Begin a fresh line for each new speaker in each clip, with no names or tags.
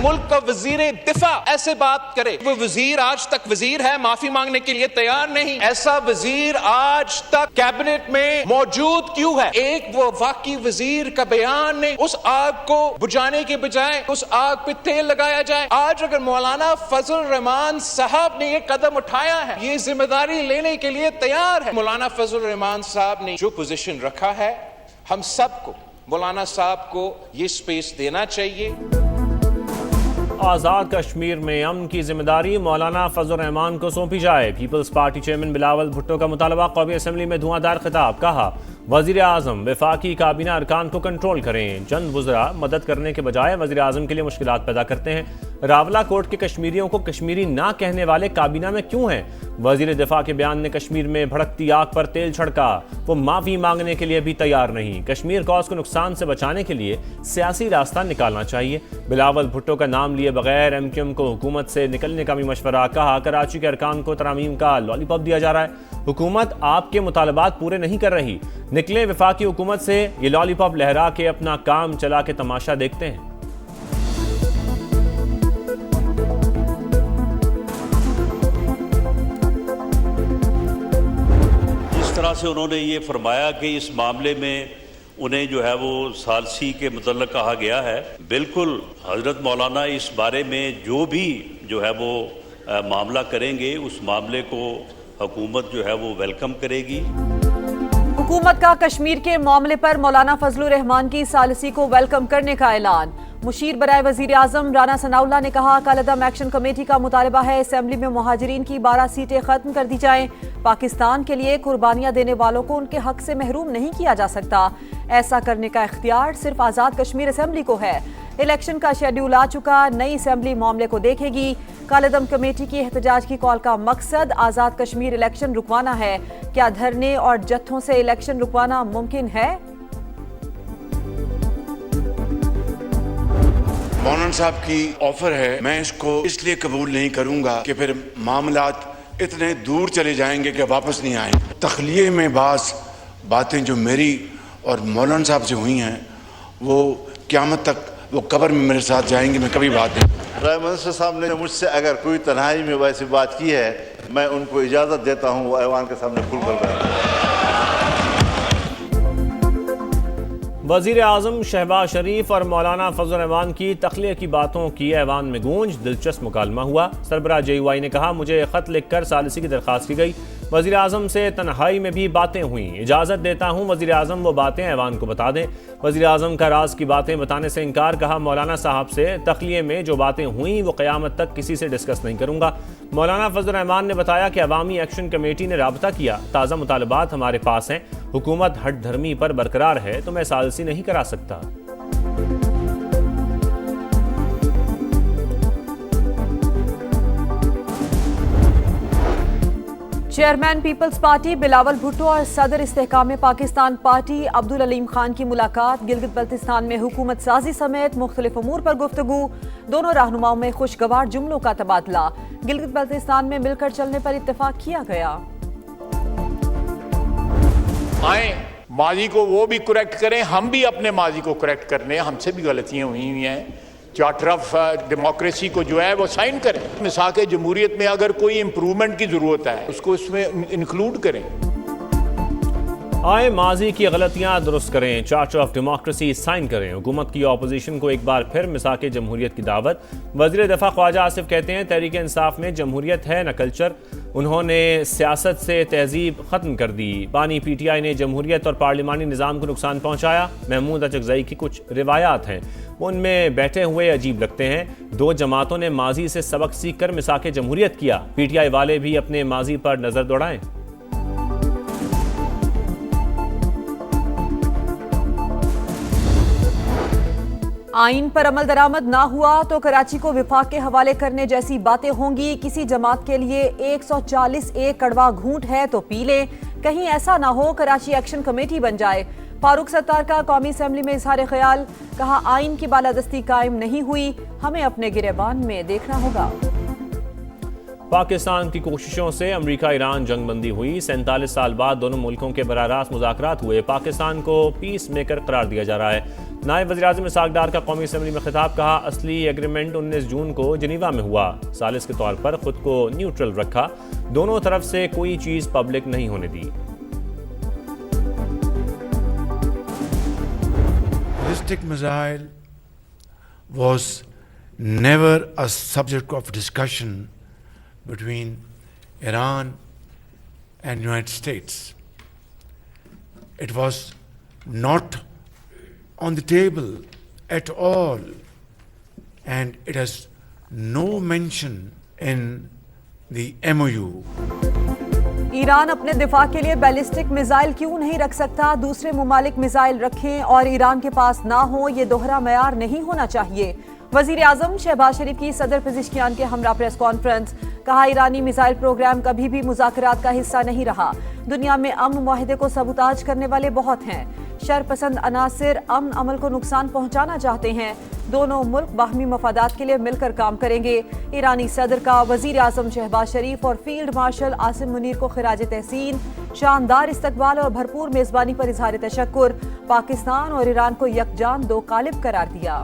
मुल्क का वजीर दिफा ऐसे बात करे? वो वजीर आज तक वजीर है, माफी मांगने के लिए तैयार नहीं। ऐसा वजीर आज तक कैबिनेट में मौजूद क्यों है? एक वो वाकई वजीर का बयान नहीं, उस आग को बुझाने के बजाय उस आग पे तेल लगाया जाए। आज अगर मौलाना फजल रहमान साहब ने ये कदम उठाया है, ये जिम्मेदारी लेने के लिए तैयार है। मौलाना फजल रहमान साहब ने जो पोजीशन रखा है, हम सबको मौलाना साहब को ये स्पेस देना चाहिए।
आज़ाद कश्मीर में अमन की जिम्मेदारी मौलाना फजल रहमान को सौंपी जाए। Peoples Party chairman Bilawal Bhutto का मुतालबा। कौमी असम्बली में धुआंधार खिताब। कहा वजीर आजम वफाकी काबीना अरकान को कंट्रोल करें। चंद वज़रा मदद करने के बजाय वजीर आजम के लिए मुश्किलात पैदा करते हैं। रावला कोर्ट के कश्मीरियों को कश्मीरी ना कहने वाले काबीना में क्यों हैं? वजीर दिफा के बयान ने कश्मीर में भड़कती आग पर तेल छिड़का। वो माफी मांगने के लिए भी तैयार नहीं। कश्मीर कॉज को नुकसान से बचाने के लिए सियासी रास्ता निकालना चाहिए। बिलावल भुट्टो का नाम लिए बगैर एमक्यूएम को हुकूमत से निकलने का भी मशवरा। कहा कराची के अरकान को तरामीम का लॉलीपॉप दिया जा रहा है। हुकूमत आपके मुतालबात पूरे नहीं कर रही। निकले वफाकी हुकूमत से, ये लॉलीपॉप लहरा के अपना काम चला के तमाशा देखते हैं।
इस तरह से उन्होंने ये फरमाया कि इस मामले में उन्हें जो है वो सालसी के मुतल्लक कहा गया है। बिल्कुल हजरत मौलाना इस बारे में जो भी जो है वो मामला करेंगे, उस मामले को हुकूमत जो है वो वेलकम करेगी।
हुकूमत का कश्मीर के मामले पर मौलाना फजलुर रहमान की सालसी को वेलकम करने का ऐलान। मुशीर बराए वजीर आजम राना सनाउल्लाह ने कहा कलअदम एक्शन कमेटी का मुतालबा है असेंबली में मुहाजिरीन की 12 सीटें खत्म कर दी जाएं। पाकिस्तान के लिए कुर्बानियां देने वालों को उनके हक से महरूम नहीं किया जा सकता। ऐसा करने का इख्तियार सिर्फ आज़ाद कश्मीर असेंबली को है। इलेक्शन का शेड्यूल आ चुका, नई असेंबली मामले को देखेगी। कालेदम कमेटी की एहतजाज की कॉल का मकसद आज़ाद कश्मीर इलेक्शन रुकवाना है। क्या धरने और जत्थों से इलेक्शन रुकवाना मुमकिन है?
मौलाना साहब की ऑफर है, मैं इसको इसलिए कबूल नहीं करूंगा कि फिर मामलात इतने दूर चले जाएंगे कि वापस नहीं आएंगे। तखलिये में बातें जो मेरी और मौलाना साहब से हुई हैं, वो क़यामत तक वो कब्र में मेरे साथ जाएंगे। मैं कभी बात नहीं।
प्राइम मिनिस्टर साहब ने मुझसे अगर कोई तन्हाई में वैसी बात की है, मैं उनको इजाज़त देता हूँ, वो ऐवान के सामने खुलकर करें।
वज़ीर आज़म शहबाज शरीफ और मौलाना फजल रहमान की तखलिये की बातों की ऐवान में गूंज। दिलचस्प मुकालमा हुआ। सरबराह JUI ने कहा मुझे ख़त लिखकर सालिसी की दरख्वास्त की गई। वज़ीर आज़म से तन्हाई में भी बातें हुई। इजाज़त देता हूँ वज़ीर आज़म वो बातें ऐवान को बता दें। वज़ीर आज़म का राज की बातें बताने से इनकार। कहा मौलाना साहब से तखलिये में जो बातें हुई वो क़यामत तक किसी से डिस्कस नहीं करूँगा। मौलाना फजल रहमान ने बताया कि अवामी एक्शन कमेटी ने राबता किया। ताज़ा मुतालबात हमारे पास हैं। हुकूमत हट धर्मी पर बरकरार है तो मैं सालसी नहीं करा सकता।
Chairman Peoples Party Bilawal Bhutto और सदर इस्तेहकाम पाकिस्तान पार्टी अब्दुल अलीम खान की मुलाकात। गिलगित बल्तिस्तान में हुकूमत साजी समेत मुख्तलिफ उमूर पर गुफ्तगू। दोनों रहनुमाओं में खुशगवार जुमलों का तबादला। गिलगित बल्तिस्तान में मिलकर चलने पर इत्तेफाक किया गया।
आए माजी को वो भी करेक्ट करें, हम भी अपने माजी को करेक्ट करने, हमसे भी गलतियां हुई हैं। चार्टर ऑफ डेमोक्रेसी को जो है वो साइन करें। मिसाक जमहूरियत में अगर कोई इम्प्रूवमेंट की ज़रूरत है उसको इसमें इंक्लूड करें।
आए माजी की गलतियां दुरुस्त करें, चार्टर ऑफ डेमोक्रेसी साइन करें। हुकूमत की अपोजिशन को एक बार फिर मिसाक जमहूरियत की दावत। वज़ीर दफ़ा ख्वाजा आसिफ कहते हैं तहरीक इंसाफ में जमहूरियत है न कल्चर। उन्होंने सियासत से तहजीब ख़त्म कर दी। बानी PTI ने जमहूरियत और पार्लिमानी निज़ाम को नुकसान पहुँचाया। महमूद अचकज़ई की कुछ रिवायात हैं, उनमें बैठे हुए अजीब लगते हैं। दो जमातों ने माजी से सबक सीख कर मिसाक जमहूरियत किया। PTI वाले भी अपने माजी पर नज़र दौड़ाएं।
आइन पर अमल दरामद ना हुआ तो कराची को विफाक के हवाले करने जैसी बातें होंगी। किसी जमात के लिए 140A कड़वा घूंट है तो पी ले। कहीं ऐसा ना हो कराची एक्शन कमेटी बन जाए। फारूक सत्तार का कौमी असेंबली में इजहार ख्याल। कहा आइन की बालादस्ती कायम नहीं हुई, हमें अपने गिरेबान में देखना होगा।
पाकिस्तान की कोशिशों से अमेरिका ईरान जंगबंदी हुई। 47 साल बाद दोनों मुल्कों के बराह मुज़ाकरात हुए। पाकिस्तान को पीस मेकर करार दिया जा रहा है। नायब वज़ीर-ए-आज़म इसहाक डार का कौमी असम्बली में खिताब, कहा असली एग्रीमेंट 19 जून को जिनीवा में हुआ। सालिस के तौर पर खुद को न्यूट्रल रखा। दोनों तरफ से कोई चीज़ पब्लिक नहीं होने दी।
Ballistic missile was never a subject of discussion between Iran and United States. It was not on the table at all, and it has no mention in the MOU.
Iran अपने दिफा के लिए ballistic missile क्यों नहीं रख सकता? दूसरे मुमालिक missile रखें और ईरान के पास ना हो, ये दोहरा मयार नहीं होना चाहिए। वजीर आजम शहबाज शरीफ की सदर पेजिशकियान के हमरा प्रेस कॉन्फ्रेंस, कहा ईरानी मिसाइल प्रोग्राम कभी भी मुज़ाकरात का हिस्सा नहीं रहा। दुनिया में अमन मुआहिदे को सबूताज करने वाले बहुत हैं। शरपसंद अनासिर अमन अमल को नुकसान पहुंचाना चाहते हैं। दोनों मुल्क बाहमी मफादात के लिए मिलकर काम करेंगे। ईरानी सदर का वजीर आजम शहबाज शरीफ और फील्ड मार्शल आसिम मुनीर को खिराज तहसीन, शानदार इस्तकबाल और भरपूर मेजबानी पर इजहार तशक्कुर। पाकिस्तान और ईरान को यकजान दो कालिब करार दिया।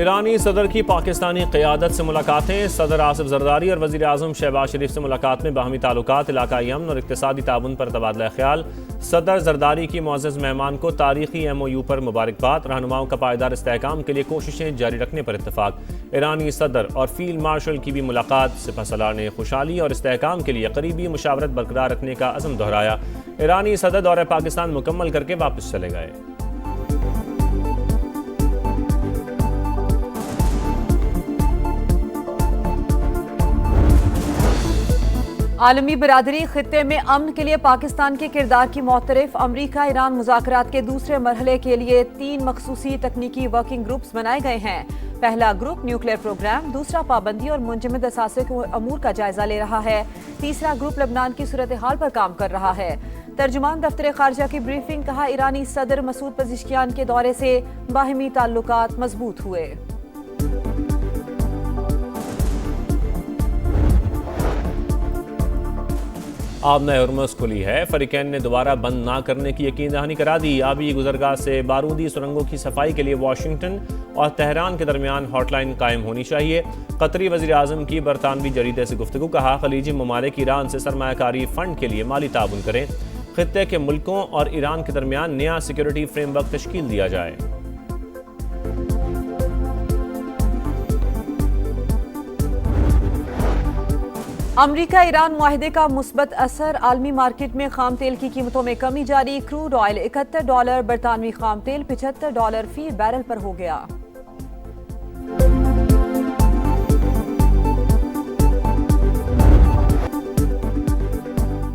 ईरानी सदर की पाकिस्तानी क़यादत से मुलाकातें। सदर आसिफ जरदारी और वज़ीर आज़म शहबाज शरीफ से मुलाकात में बाहमी ताल्लुकात, इलाकाई अमन और इक़्तिसादी ताउन पर तबादला ख्याल। सदर जरदारी की मुअज़्ज़ज़ मेहमान को तारीखी MOU पर मुबारकबाद। रहनुमाओं का पायदार इस्तेहकाम के लिए कोशिशें जारी रखने पर इत्तफाक। ईरानी सदर और फील्ड मार्शल की भी मुलाकात। सिपहसालार ने खुशहाली और इस्तेहकाम के लिए करीबी मुशावरत बरकरार रखने का अज़म दोहराया। ईरानी सदर दौरे पाकिस्तान मुकम्मल करके वापस चले गए।
आलमी बिरादरी खित्ते में अमन के लिए पाकिस्तान के किरदार की मोतरफ। अमरीका ईरान मुज़ाकरात के दूसरे मरहले के लिए 3 मखसूसी तकनीकी वर्किंग ग्रुप्स बनाए गए हैं। पहला ग्रुप न्यूक्लियर प्रोग्राम, दूसरा पाबंदी और मुंजमद असासे के अमूर का जायजा ले रहा है। तीसरा ग्रुप लबनान की सूरत हाल पर काम कर रहा है। तर्जुमान दफ्तर खारजा की ब्रीफिंग, कहा ईरानी सदर मसूद पेजिशकियान के दौरे से बाहमी ताल्लुकात मजबूत हुए।
आब नए हुर्मुज़ खुली है। फरीकैन ने दोबारा बंद ना करने की यकीन दहानी करा दी। आबी गुजरगाह से बारूदी सुरंगों की सफाई के लिए वाशिंगटन और तेहरान के दरमियान हॉटलाइन कायम होनी चाहिए। कतरी वज़ीर आज़म की बरतानवी जरीदे से गुफ्तगू, कहा खलीजी ममालिक ईरान से सरमायाकारी फ़ंड के लिए माली ताउन करें। खित्ते के मुल्कों और ईरान के दरमियान नया सिक्योरिटी फ्रेमवर्क तश्कील दिया जाए।
अमरीका ईरान मुआहिदे का मुस्बत असर। आलमी मार्केट में खाम तेल की कीमतों में कमी जारी। क्रूड ऑयल $71, बरतानवी खाम तेल $75 फी बैरल पर हो गया।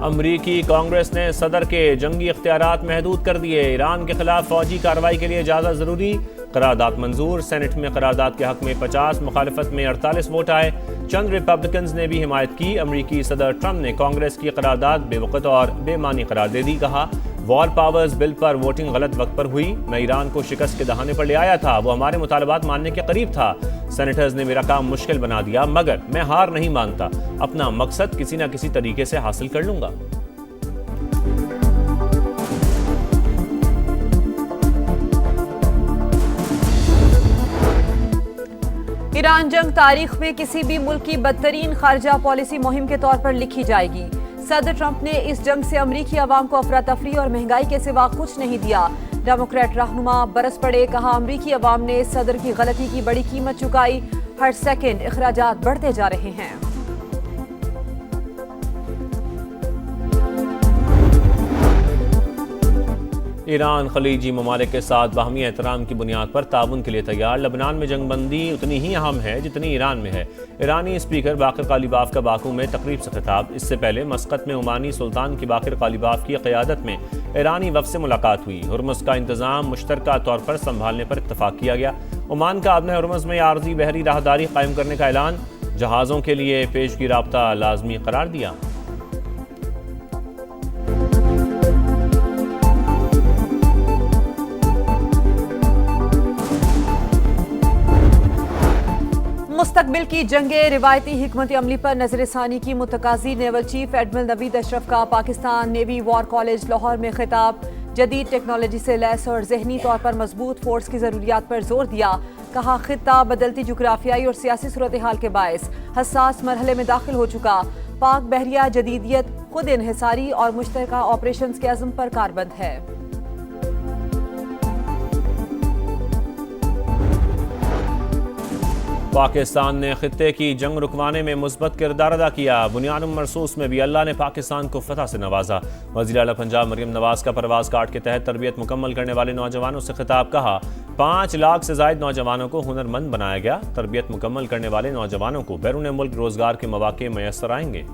अमरीकी कांग्रेस ने सदर के जंगी इख्तियारात महदूद कर दिए। ईरान के खिलाफ फौजी कार्रवाई के लिए इजाज़त ज़रूरी। करारदाद मंजूर। सेनेट में करारदाद के हक में 50, मुखालिफत में 48 वोट आए। चंद रिपब्लिकन्स ने भी हिमायत की। अमरीकी सदर ट्रंप ने कांग्रेस की करारदाद बेवकूफ़ और बेमानी करार दे दी। कहा वॉर पावर्स बिल पर वोटिंग गलत वक्त पर हुई। मैं ईरान को शिकस्त के दहाने पर ले आया था। वो हमारे मुतालबात मानने के करीब था। सेनेटर्स ने मेरा काम मुश्किल बना दिया, मगर मैं हार नहीं मानता। अपना मकसद किसी न किसी तरीके से हासिल कर लूंगा।
ईरान जंग तारीख में किसी भी मुल्क की बदतरीन खारजा पॉलिसी मुहिम के तौर पर लिखी जाएगी। सदर ट्रंप ने इस जंग से अमरीकी अवाम को अफरा तफरी और महंगाई के सिवा कुछ नहीं दिया। डेमोक्रेट रहनुमा बरस पड़े। कहा अमरीकी अवाम ने सदर की गलती की बड़ी कीमत चुकाई। हर सेकंड अखराजात बढ़ते जा रहे हैं।
ईरान खलीजी ममालिक के साथ बाहमी एहतराम की बुनियाद पर ताउन के लिए तैयार। लबनान में जंगबंदी उतनी ही अहम है जितनी ईरान में है। ईरानी स्पीकर बाकर कालिबाफ का बाकू में तकरीब से खिताब। इससे पहले मस्कत में ओमानी सुल्तान की बाकर कालिबाफ की क़यादत में ईरानी वफ़द से मुलाकात हुई। हुर्मुज़ का इंतज़ाम मुश्तरका तौर पर संभालने पर इत्तफाक किया गया। ओमान का आबना हुर्मुज़ में आर्ज़ी बहरी राहदारी कायम करने का ऐलान। जहाज़ों के लिए पेशगी राब्ता लाजमी करार दिया।
मुस्तकबिल की जंगे रिवायती हिकमत अमली पर नजरसानी की मुतकाजी। Naval chief admiral Naveed Ashraf का Pakistan navy war college Lahore में खिताब। जदीद टेक्नोलॉजी से लैस और जहनी तौर पर मजबूत फोर्स की जरूरियात पर जोर दिया। कहा खित्ता बदलती जुग्राफियाई और सियासी सूरत हाल के बायस हसास मरहले में दाखिल हो चुका। पाक बहरिया जदीदियत, खुद इन्हिसारी और मुश्तरका ऑपरेशन के अज़्म पर कारबंद है।
पाकिस्तान ने खित्ते की जंग रुकवाने में मुस्बत किरदार अदा किया। बुनियाद मरसूस में भी अल्लाह ने पाकिस्तान को फतह से नवाजा। वज़ीर आला पंजाब मरियम नवाज का परवाज कार्ड के तहत तरबियत मुकम्मल करने वाले नौजवानों से खिताब। कहा 5 लाख से ज़ायद नौजवानों को हुनरमंद बनाया गया। तरबियत मुकम्मल करने वाले नौजवानों को बैरून मुल्क रोजगार के मौके मैसर आएंगे।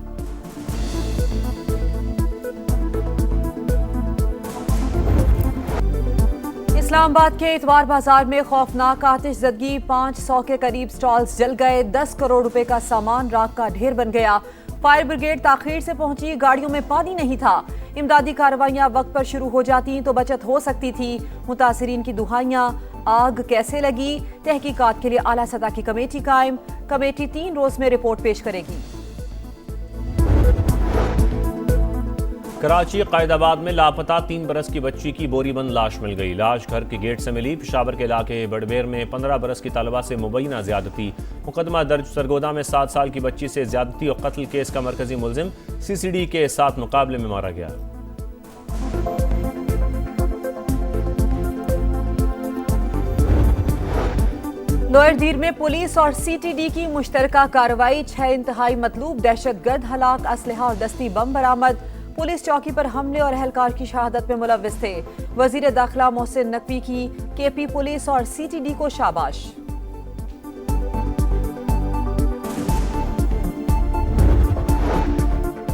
इस्लामाबाद के इतवार बाजार में खौफनाक आतिशज़दगी। 500 के करीब स्टॉल्स जल गए। 10 करोड़ रुपए का सामान राख का ढेर बन गया। फायर ब्रिगेड ताखीर से पहुंची, गाड़ियों में पानी नहीं था। इमदादी कार्रवाइयां वक्त पर शुरू हो जाती तो बचत हो सकती थी। मुतासिरीन की दुहाइयां, आग कैसे लगी, तहकीकात के लिए आला सतह की कमेटी कायम। कमेटी 3 रोज में रिपोर्ट पेश करेगी।
कराची कायदाबाद में लापता 3 बरस की बच्ची की बोरीबंद लाश मिल गई। लाश घर के गेट से मिली। पेशावर के इलाके बड़बेर में 15 बरस की तलबा से मुबैना ज्यादती। मुकदमा दर्ज। सरगोदा में 7 साल की बच्ची से ज्यादती और कत्ल केस का मरकजी मुलजिम CCD के साथ मुकाबले में मारा गया।
लोअर दीर में पुलिस और CTD की मुश्तरका कार्रवाई। 6 इंतहाई मतलूब दहशतगर्द हलाक। असलहा और दस्ती बम बरामद। पुलिस चौकी पर हमले और अहलकार की शहादत में मुलव्विस थे। वजीर दाखिला मोहसिन नकवी की KP पुलिस और CTD को शाबाश।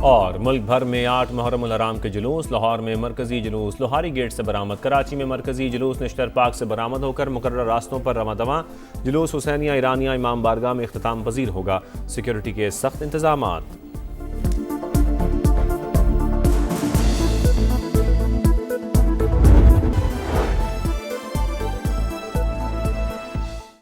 और मुल्क भर में 8 मुहर्रम उल हराम के जुलूस। लाहौर में मरकजी जुलूस लोहारी गेट से बरामद। कराची में मरकजी जुलूस निश्तर पार्क से बरामद होकर मुकर्रर रास्तों पर रवादवा। जुलूस हुसैनिया ईरानिया इमाम बारगाह में इख्तिताम पजीर होगा। सिक्योरिटी के सख्त इंतजामात।